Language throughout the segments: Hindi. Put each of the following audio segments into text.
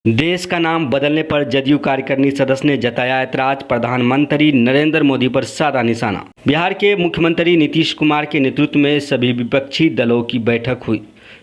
देश का नाम बदलने पर जदयू कार्यकारिणी सदस्य ने जताया ऐतराज। प्रधानमंत्री नरेंद्र मोदी पर साधा निशाना। बिहार के मुख्यमंत्री नीतीश कुमार के नेतृत्व में सभी विपक्षी दलों की बैठक हुई,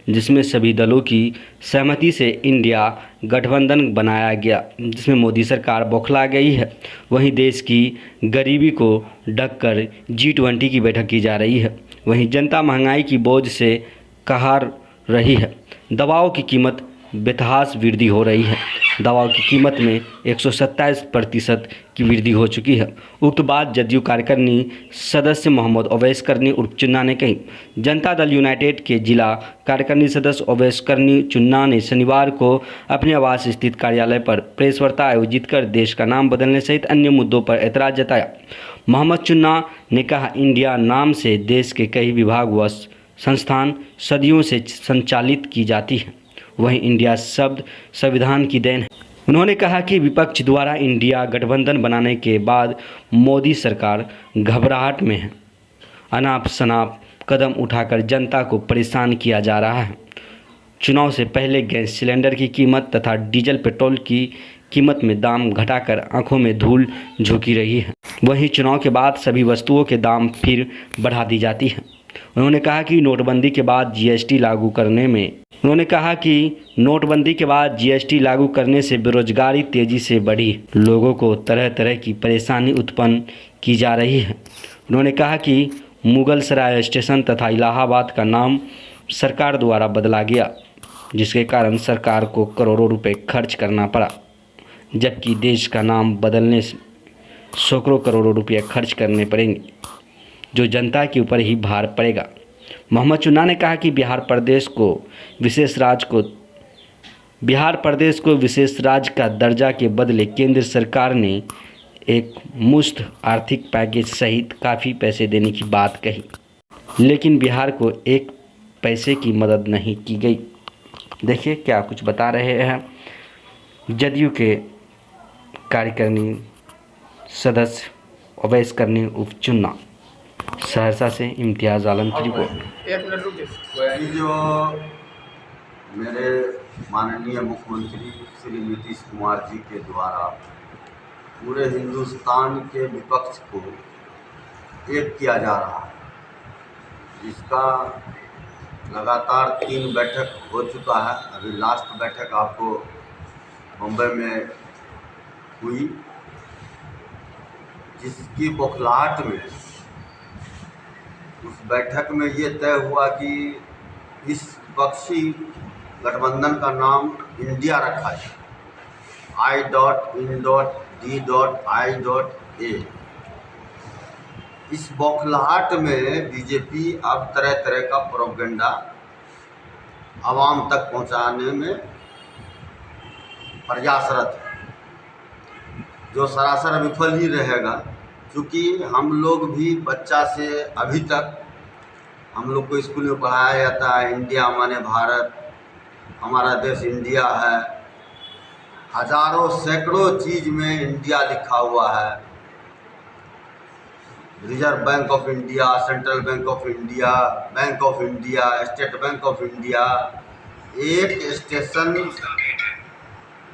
जिसमें सभी दलों की सहमति से इंडिया गठबंधन बनाया गया, जिसमें मोदी सरकार बौखला गई है। वहीं देश की गरीबी को ढककर G20 की बैठक की जा रही है। वहीं जनता महंगाई की बोझ से कहार रही है। दवाओं की कीमत बेतहास वृद्धि हो रही है। दवाओं की कीमत में 127% की वृद्धि हो चुकी है। उक्त बात जदयू कार्यकारिणी सदस्य मोहम्मद ओवैस करनी उर्फ चुन्ना ने कही। जनता दल यूनाइटेड के जिला कार्यकारिणी सदस्य ओवैस करनी चुन्ना ने शनिवार को अपने आवास स्थित कार्यालय पर प्रेस वार्ता आयोजित कर देश का नाम बदलने सहित अन्य मुद्दों पर ऐतराज जताया। मोहम्मद चुन्ना ने कहा, इंडिया नाम से देश के कई विभाग व संस्थान सदियों से संचालित की जाती है। वहीं इंडिया शब्द संविधान की देन है। उन्होंने कहा कि विपक्ष द्वारा इंडिया गठबंधन बनाने के बाद मोदी सरकार घबराहट में है। अनाप शनाप कदम उठाकर जनता को परेशान किया जा रहा है। चुनाव से पहले गैस सिलेंडर की कीमत तथा डीजल पेट्रोल की कीमत में दाम घटाकर आंखों में धूल झोंकी रही है। वहीं चुनाव के बाद सभी वस्तुओं के दाम फिर बढ़ा दी जाती है। उन्होंने कहा कि नोटबंदी के बाद जीएसटी लागू करने से बेरोजगारी तेजी से बढ़ी। लोगों को तरह तरह की परेशानी उत्पन्न की जा रही है। उन्होंने कहा कि मुगलसराय स्टेशन तथा इलाहाबाद का नाम सरकार द्वारा बदला गया, जिसके कारण सरकार को करोड़ों रुपए खर्च करना पड़ा, जबकि देश का नाम बदलने से सैकड़ों करोड़ों रुपये खर्च करने पड़ेंगे, जो जनता के ऊपर ही भार पड़ेगा। मोहम्मद चुन्ना ने कहा कि बिहार प्रदेश को विशेष राज्य का दर्जा के बदले केंद्र सरकार ने एक मुश्त आर्थिक पैकेज सहित काफ़ी पैसे देने की बात कही, लेकिन बिहार को एक पैसे की मदद नहीं की गई। देखिए क्या कुछ बता रहे हैं जदयू के कार्यकारिणी सदस्य ओवैस करनी उर्फ चुन्ना। सहरसा से इम्तियाज़ आलम की रिपोर्ट। ये जो मेरे माननीय मुख्यमंत्री श्री नीतीश कुमार जी के द्वारा पूरे हिंदुस्तान के विपक्ष को एक किया जा रहा है, जिसका लगातार 3 बैठक हो चुका है। अभी लास्ट बैठक आपको मुंबई में हुई, जिसकी बौखलाहट में उस बैठक में ये तय हुआ कि इस विपक्षी गठबंधन का नाम इंडिया रखा जाए, I.in.D.I.A। इस बौखलाहट में बीजेपी अब तरह तरह का प्रोपेगेंडा आवाम तक पहुंचाने में प्रयासरत है, जो सरासर विफल ही रहेगा, क्योंकि हम लोग भी बच्चा से अभी तक हम लोग को स्कूल में पढ़ाया जाता है इंडिया माने भारत, हमारा देश इंडिया है। हजारों सैकड़ों चीज़ में इंडिया लिखा हुआ है। Reserve bank of India, central bank of India, bank of India, state bank of India. एक स्टेशन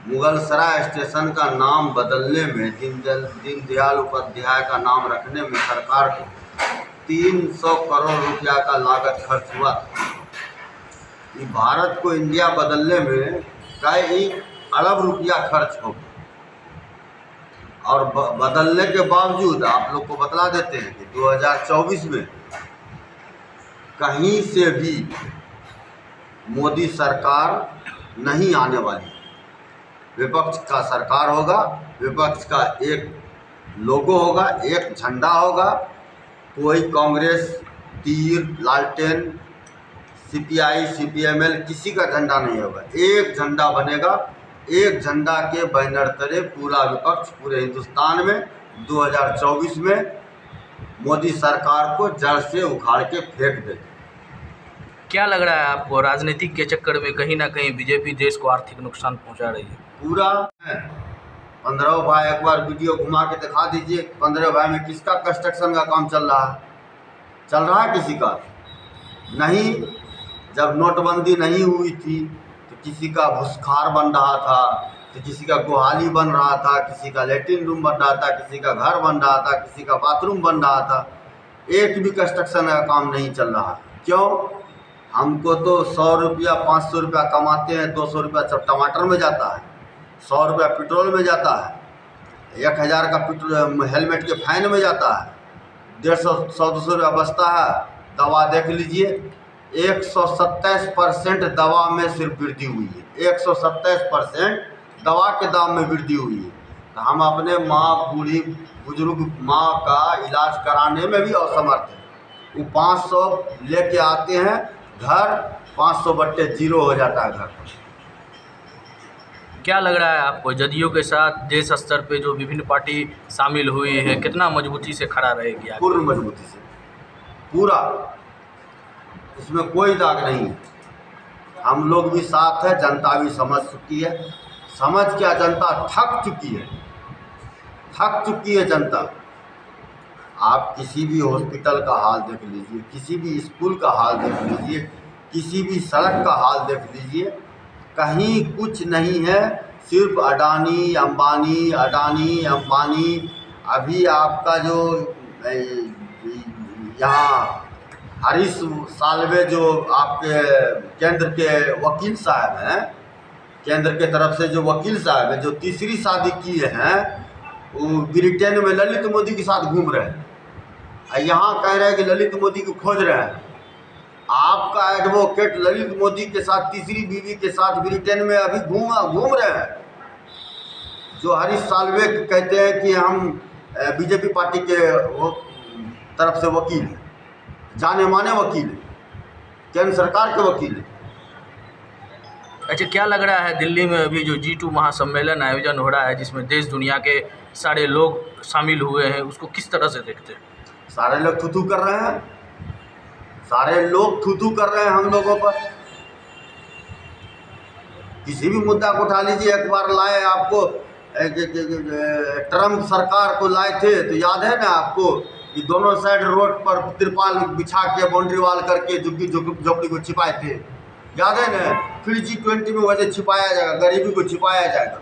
मुगलसराय स्टेशन का नाम बदलने में, दीनदयाल उपाध्याय का नाम रखने में सरकार को 300 करोड़ रुपया का लागत खर्च हुआ। ये भारत को इंडिया बदलने में कई अरब रुपया खर्च हो, और बदलने के बावजूद आप लोग को बतला देते हैं कि 2024 में कहीं से भी मोदी सरकार नहीं आने वाली। विपक्ष का सरकार होगा, विपक्ष का एक लोगो होगा, एक झंडा होगा। कोई कांग्रेस, तीर, लालटेन, सीपीआई, सीपीएमएल किसी का झंडा नहीं होगा। एक झंडा बनेगा। एक झंडा के बैनर तले पूरा विपक्ष पूरे हिंदुस्तान में 2024 में मोदी सरकार को जड़ से उखाड़ के फेंक दे। क्या लग रहा है आपको, राजनीतिक के चक्कर में कहीं ना कहीं बीजेपी देश को आर्थिक नुकसान पहुंचा रही है? पूरा 15 भाई एक बार वीडियो घुमा के दिखा दीजिए। 15 भाई में किसका कंस्ट्रक्शन का काम चल रहा है? किसी का नहीं। जब नोटबंदी नहीं हुई थी तो किसी का भूसखार बन रहा था, तो किसी का गोहाली बन रहा था, किसी का लेटरिन रूम बन रहा था, किसी का घर बन रहा था, किसी का बाथरूम बन रहा था। एक भी कंस्ट्रक्शन का काम नहीं चल रहा। क्यों? हमको तो 100 रुपया 500 रुपया कमाते हैं, 200 रुपया सब टमाटर में जाता है, 100 रुपया पेट्रोल में जाता है, 1000 का पेट्रोल हेलमेट के फाइन में जाता है, 150-100-200 रुपया बचता है। दवा देख लीजिए, 127% दवा में सिर्फ वृद्धि हुई है। 127% दवा के दाम में वृद्धि हुई है। तो हम अपने माँ, बूढ़ी बुजुर्ग माँ का इलाज कराने में भी असमर्थ हैं। वो 500 लेके आते हैं घर, 500/0 हो जाता है घर पर। क्या लग रहा है आपको, जदयू के साथ देश स्तर पे जो विभिन्न पार्टी शामिल हुई है, कितना मजबूती से खड़ा रहेगी आगे? पूर्ण मजबूती से, पूरा, इसमें कोई दाग नहीं है। हम लोग भी साथ है, जनता भी समझ चुकी है। समझ क्या, जनता थक चुकी है, थक चुकी है जनता। आप किसी भी हॉस्पिटल का हाल देख लीजिए, किसी भी स्कूल का हाल देख लीजिए, किसी भी सड़क का हाल देख लीजिए, कहीं कुछ नहीं है। सिर्फ अडानी अंबानी, अडानी अंबानी। अभी आपका जो यहाँ हरीश साल्वे जो आपके केंद्र के वकील साहब हैं, केंद्र के तरफ से जो वकील साहब हैं, जो तीसरी शादी किए हैं, वो ब्रिटेन में ललित मोदी के साथ घूम रहे हैं। यहाँ कह रहे हैं कि ललित मोदी को खोज रहे हैं। आपका एडवोकेट ललित मोदी के साथ, तीसरी बीवी के साथ ब्रिटेन में अभी घूम रहे हैं। जो हरीश साल्वे कहते हैं कि हम बीजेपी पार्टी के तरफ से वकील हैं, जाने माने वकील हैं, केंद्र सरकार के वकील हैं। अच्छा, क्या लग रहा है दिल्ली में अभी जो G2 महासम्मेलन आयोजन हो रहा है, जिसमें देश दुनिया के सारे लोग शामिल हुए हैं, उसको किस तरह से देखते हैं? सारे लोग थू कर रहे हैं, सारे लोग थू कर रहे हैं हम लोगों पर। किसी भी मुद्दा को उठा लीजिए। एक बार लाए आपको ट्रम्प सरकार को लाए थे, तो याद है ना आपको कि दोनों साइड रोड पर तिरपाल बिछा के, बाउंड्री वाल करके झुग्गी झोपड़ी को छिपाए थे, याद है ना? फिर G20 में वैसे छिपाया जाएगा, गरीबी को छिपाया जाएगा।